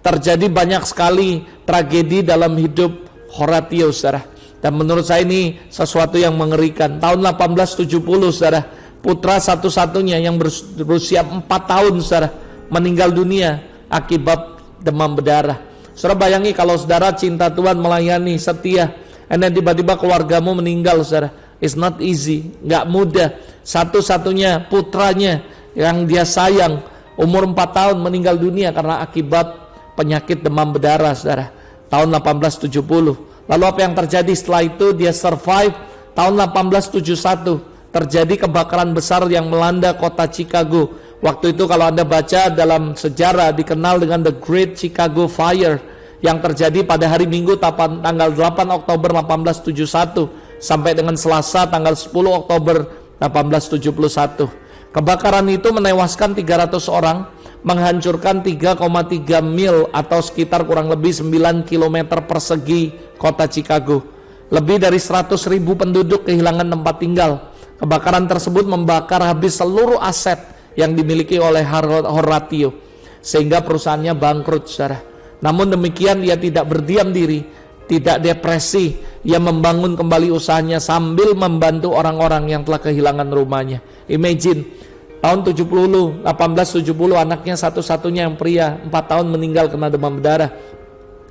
Terjadi banyak sekali tragedi dalam hidup Horatio, saudara. Dan menurut saya ini sesuatu yang mengerikan. Tahun 1870, saudara, putra satu-satunya yang berusia 4 tahun, saudara, meninggal dunia akibat demam berdarah. Saudara bayangi kalau saudara cinta Tuhan, melayani, setia, dan tiba-tiba keluargamu meninggal, saudara. It's not easy, gak mudah. Satu-satunya putranya yang dia sayang, umur 4 tahun meninggal dunia karena akibat penyakit demam berdarah, saudara. Tahun 1870. Lalu apa yang terjadi setelah itu? Dia survive. Tahun 1871 terjadi kebakaran besar yang melanda kota Chicago. Waktu itu kalau Anda baca dalam sejarah dikenal dengan The Great Chicago Fire yang terjadi pada hari Minggu tanggal 8 Oktober 1871 sampai dengan Selasa tanggal 10 Oktober 1871. Kebakaran itu menewaskan 300 orang, menghancurkan 3,3 mil atau sekitar kurang lebih 9 km persegi kota Chicago. Lebih dari 100.000 penduduk kehilangan tempat tinggal. Kebakaran tersebut membakar habis seluruh aset yang dimiliki oleh Horatio, sehingga perusahaannya bangkrut, saudara. Namun demikian ia tidak berdiam diri, tidak depresi. Ia membangun kembali usahanya sambil membantu orang-orang yang telah kehilangan rumahnya. Imagine, tahun 1870 anaknya satu-satunya yang pria 4 tahun meninggal kena demam berdarah.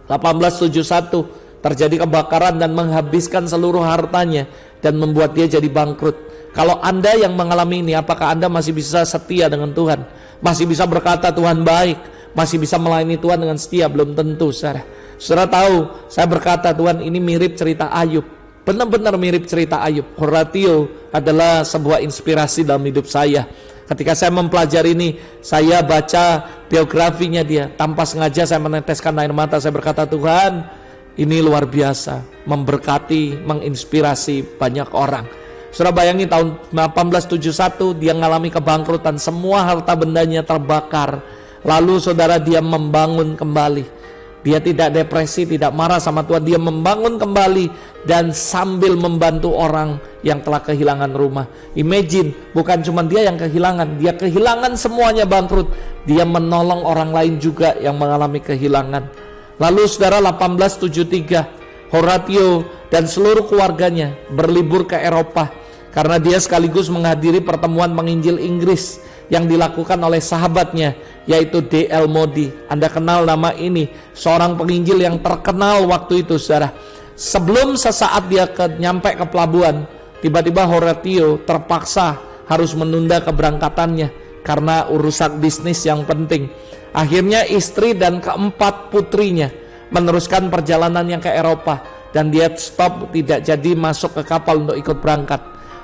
1871 terjadi kebakaran dan menghabiskan seluruh hartanya dan membuat dia jadi bangkrut. Kalau Anda yang mengalami ini, apakah Anda masih bisa setia dengan Tuhan? Masih bisa berkata Tuhan baik? Masih bisa melayani Tuhan dengan setia? Belum tentu, saudara. Saudara tahu, saya berkata Tuhan ini mirip cerita Ayub. Benar-benar mirip cerita Ayub. Horatio adalah sebuah inspirasi dalam hidup saya. Ketika saya mempelajari ini, saya baca biografinya dia. Tanpa sengaja saya meneteskan air mata. Saya berkata Tuhan, ini luar biasa. Memberkati, menginspirasi banyak orang. Saudara bayangi tahun 1871 dia mengalami kebangkrutan, semua harta bendanya terbakar. Lalu saudara dia membangun kembali. Dia tidak depresi, tidak marah sama Tuhan, dia membangun kembali dan sambil membantu orang yang telah kehilangan rumah. Imagine, bukan cuma dia yang kehilangan, dia kehilangan semuanya bangkrut. Dia menolong orang lain juga yang mengalami kehilangan. Lalu saudara 1873 Horatio dan seluruh keluarganya berlibur ke Eropa karena dia sekaligus menghadiri pertemuan penginjil Inggris yang dilakukan oleh sahabatnya yaitu D.L. Moody. Anda kenal nama ini, seorang penginjil yang terkenal waktu itu, saudara. Sebelum sesaat dia nyampe ke pelabuhan, tiba-tiba Horatio terpaksa harus menunda keberangkatannya karena urusan bisnis yang penting. Akhirnya istri dan keempat putrinya meneruskan perjalanannya ke Eropa dan dia stop, tidak jadi masuk ke kapal untuk ikut berangkat.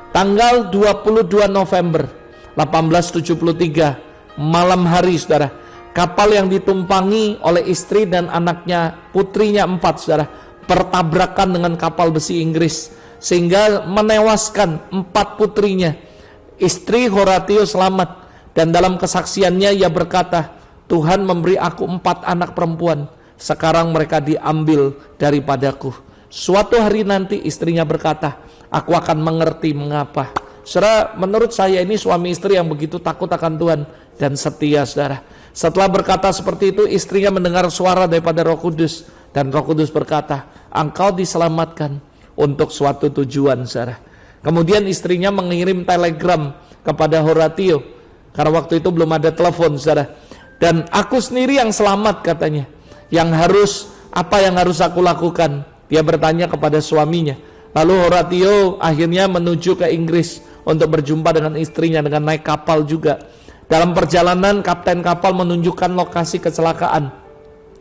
Tanggal 22 November 1873 malam hari, saudara, kapal yang ditumpangi oleh istri dan anaknya, putrinya 4, saudara, bertabrakan dengan kapal besi Inggris sehingga menewaskan 4 putrinya. Istri Horatio selamat dan dalam kesaksiannya ia berkata, Tuhan memberi aku 4 anak perempuan, sekarang mereka diambil daripadaku. Suatu hari nanti istrinya berkata, aku akan mengerti mengapa. Saudara, menurut saya ini suami istri yang begitu takut akan Tuhan dan setia, saudara. Setelah berkata seperti itu, istrinya mendengar suara daripada Roh Kudus dan Roh Kudus berkata, engkau diselamatkan untuk suatu tujuan, saudara. Kemudian istrinya mengirim telegram kepada Horatio karena waktu itu belum ada telepon, saudara. Dan aku sendiri yang selamat, katanya. Apa yang harus aku lakukan? Dia bertanya kepada suaminya. Lalu Horatio akhirnya menuju ke Inggris untuk berjumpa dengan istrinya dengan naik kapal juga. Dalam perjalanan kapten kapal menunjukkan lokasi kecelakaan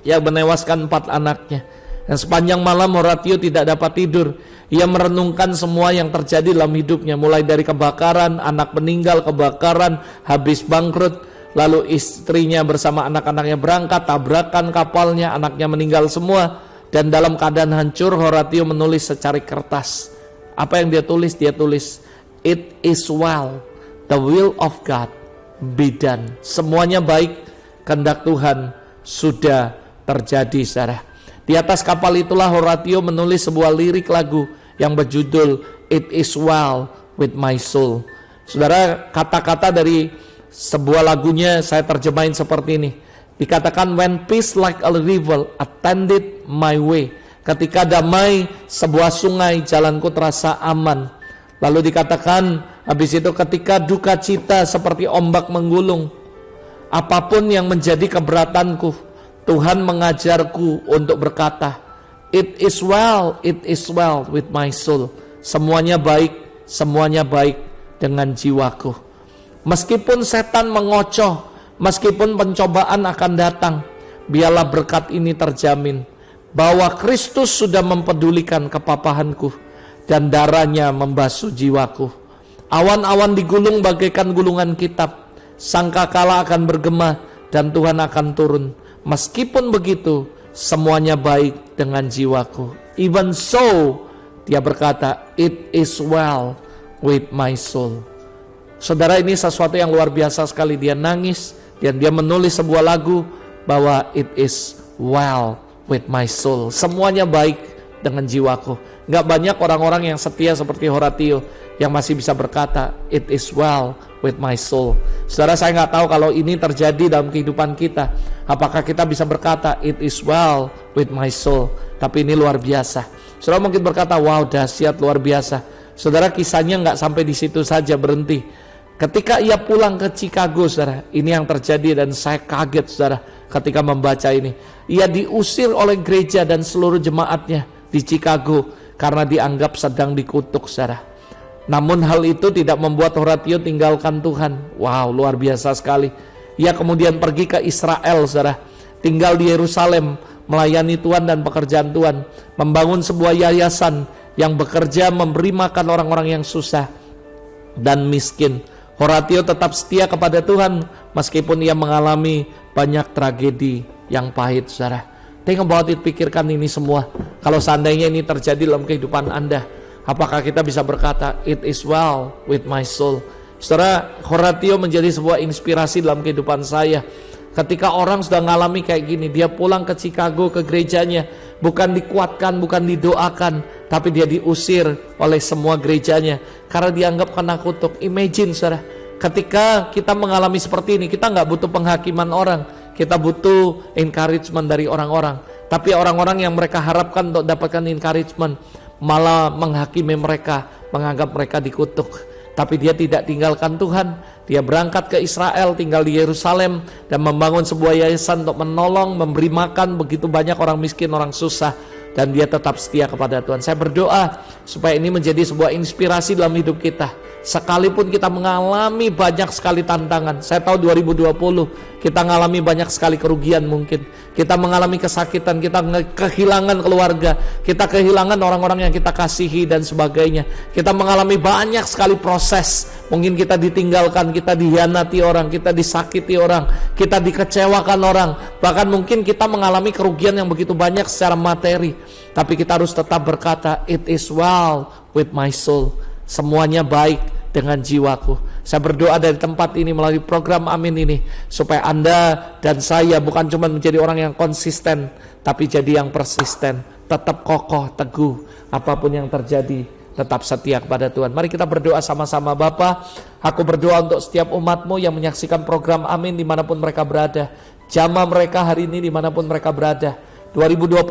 yang menewaskan 4 anaknya. Dan sepanjang malam Horatio tidak dapat tidur. Ia merenungkan semua yang terjadi dalam hidupnya, mulai dari kebakaran, anak meninggal, kebakaran, habis bangkrut, lalu istrinya bersama anak-anaknya berangkat, tabrakan kapalnya, anaknya meninggal semua. Dan dalam keadaan hancur, Horatio menulis secari kertas. Apa yang dia tulis? Dia tulis, it is well, the will of God be done. Semuanya baik, kehendak Tuhan sudah terjadi, saudara. Di atas kapal itulah Horatio menulis sebuah lirik lagu yang berjudul It is well with my soul. Saudara, kata-kata dari sebuah lagunya saya terjemahin seperti ini. Dikatakan, when peace like a river attended my way. Ketika damai sebuah sungai, jalanku terasa aman. Lalu dikatakan habis itu, ketika duka cita seperti ombak menggulung, apapun yang menjadi keberatanku, Tuhan mengajarku untuk berkata, it is well with my soul. Semuanya baik dengan jiwaku. Meskipun setan mengocoh, meskipun pencobaan akan datang, biarlah berkat ini terjamin, bahwa Kristus sudah mempedulikan kepapahanku, dan darahnya membasuh jiwaku. Awan-awan digulung bagaikan gulungan kitab, sangkakala akan bergema, dan Tuhan akan turun. Meskipun begitu, semuanya baik dengan jiwaku. Even so, dia berkata, it is well with my soul. Saudara, ini sesuatu yang luar biasa sekali. Dia nangis dan dia menulis sebuah lagu bahwa it is well with my soul. Semuanya baik dengan jiwaku. Gak banyak orang-orang yang setia seperti Horatio yang masih bisa berkata, it is well with my soul. Saudara, saya gak tahu kalau ini terjadi dalam kehidupan kita, apakah kita bisa berkata, it is well with my soul. Tapi ini luar biasa. Saudara mungkin berkata, wow, dahsyat, luar biasa. Saudara, kisahnya gak sampai di situ saja berhenti. Ketika ia pulang ke Chicago, saudara, ini yang terjadi dan saya kaget, saudara, ketika membaca ini. Ia diusir oleh gereja dan seluruh jemaatnya di Chicago karena dianggap sedang dikutuk, saudara. Namun hal itu tidak membuat Horatio tinggalkan Tuhan. Wow, luar biasa sekali. Ia kemudian pergi ke Israel, saudara, tinggal di Yerusalem, melayani Tuhan dan pekerjaan Tuhan, membangun sebuah yayasan yang bekerja memberi makan orang-orang yang susah dan miskin. Horatio tetap setia kepada Tuhan meskipun ia mengalami banyak tragedi yang pahit, saudara. Think about it, pikirkan ini semua. Kalau seandainya ini terjadi dalam kehidupan Anda, apakah kita bisa berkata, it is well with my soul? Saudara, Horatio menjadi sebuah inspirasi dalam kehidupan saya. Ketika orang sudah mengalami kayak gini, dia pulang ke Chicago, ke gerejanya, bukan dikuatkan, bukan didoakan, tapi dia diusir oleh semua gerejanya karena dianggap kena kutuk. Imagine, saudara, ketika kita mengalami seperti ini, kita nggak butuh penghakiman orang, kita butuh encouragement dari orang-orang. Tapi orang-orang yang mereka harapkan untuk dapatkan encouragement malah menghakimi mereka, menganggap mereka dikutuk. Tapi dia tidak tinggalkan Tuhan. Dia berangkat ke Israel, tinggal di Yerusalem, dan membangun sebuah yayasan untuk menolong, memberi makan begitu banyak orang miskin, orang susah. Dan dia tetap setia kepada Tuhan. Saya berdoa supaya ini menjadi sebuah inspirasi dalam hidup kita. Sekalipun kita mengalami banyak sekali tantangan. Saya tahu 2020 kita mengalami banyak sekali kerugian mungkin. Kita mengalami kesakitan, kita kehilangan keluarga, kita kehilangan orang-orang yang kita kasihi dan sebagainya. Kita mengalami banyak sekali proses. Mungkin kita ditinggalkan, kita dihianati orang, kita disakiti orang, kita dikecewakan orang. Bahkan mungkin kita mengalami kerugian yang begitu banyak secara materi. Tapi kita harus tetap berkata, it is well with my soul. Semuanya baik dengan jiwaku. Saya berdoa dari tempat ini melalui program Amin ini, supaya Anda dan saya bukan cuma menjadi orang yang konsisten, tapi jadi yang persisten, tetap kokoh, teguh, apapun yang terjadi, tetap setia kepada Tuhan. Mari kita berdoa sama-sama. Bapa, aku berdoa untuk setiap umat-Mu yang menyaksikan program Amin dimanapun mereka berada. Jamah mereka hari ini dimanapun mereka berada. 2021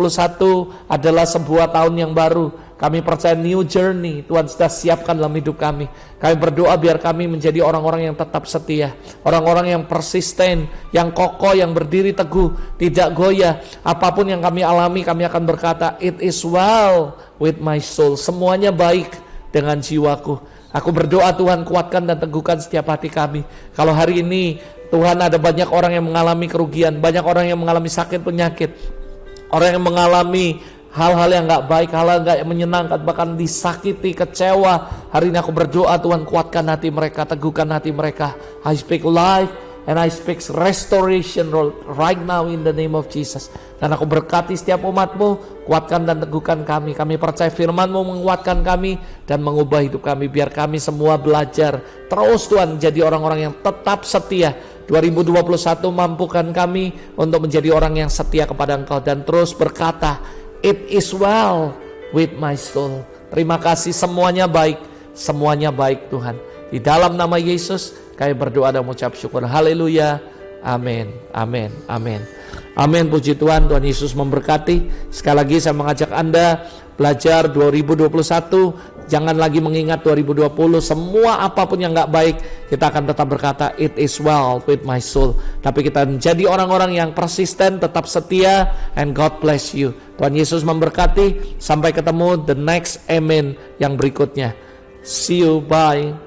adalah sebuah tahun yang baru. Kami percaya new journey Tuhan sudah siapkan dalam hidup kami. Kami berdoa biar kami menjadi orang-orang yang tetap setia, orang-orang yang persisten, yang kokoh, yang berdiri teguh, tidak goyah. Apapun yang kami alami, kami akan berkata, it is well with my soul. Semuanya baik dengan jiwaku. Aku berdoa Tuhan kuatkan dan teguhkan setiap hati kami. Kalau hari ini Tuhan ada banyak orang yang mengalami kerugian, banyak orang yang mengalami sakit penyakit, orang yang mengalami hal-hal yang gak baik, hal-hal gak menyenangkan, bahkan disakiti, kecewa. Hari ini aku berdoa Tuhan kuatkan hati mereka, teguhkan hati mereka. I speak life and I speak restoration right now in the name of Jesus. Dan aku berkati setiap umat-Mu, kuatkan dan teguhkan kami. Kami percaya firman-Mu menguatkan kami dan mengubah hidup kami. Biar kami semua belajar terus Tuhan jadi orang-orang yang tetap setia. 2021 mampukan kami untuk menjadi orang yang setia kepada Engkau dan terus berkata, it is well with my soul. Terima kasih, semuanya baik Tuhan. Di dalam nama Yesus kami berdoa dan mengucap syukur. Haleluya. Amin. Amin. Amin. Amin. Puji Tuhan. Tuhan Yesus memberkati. Sekali lagi saya mengajak Anda belajar 2021. Jangan lagi mengingat 2020. Semua apapun yang gak baik kita akan tetap berkata, it is well with my soul. Tapi kita menjadi orang-orang yang persisten, tetap setia, and God bless you. Tuhan Yesus memberkati. Sampai ketemu the next Amen yang berikutnya. See you, bye.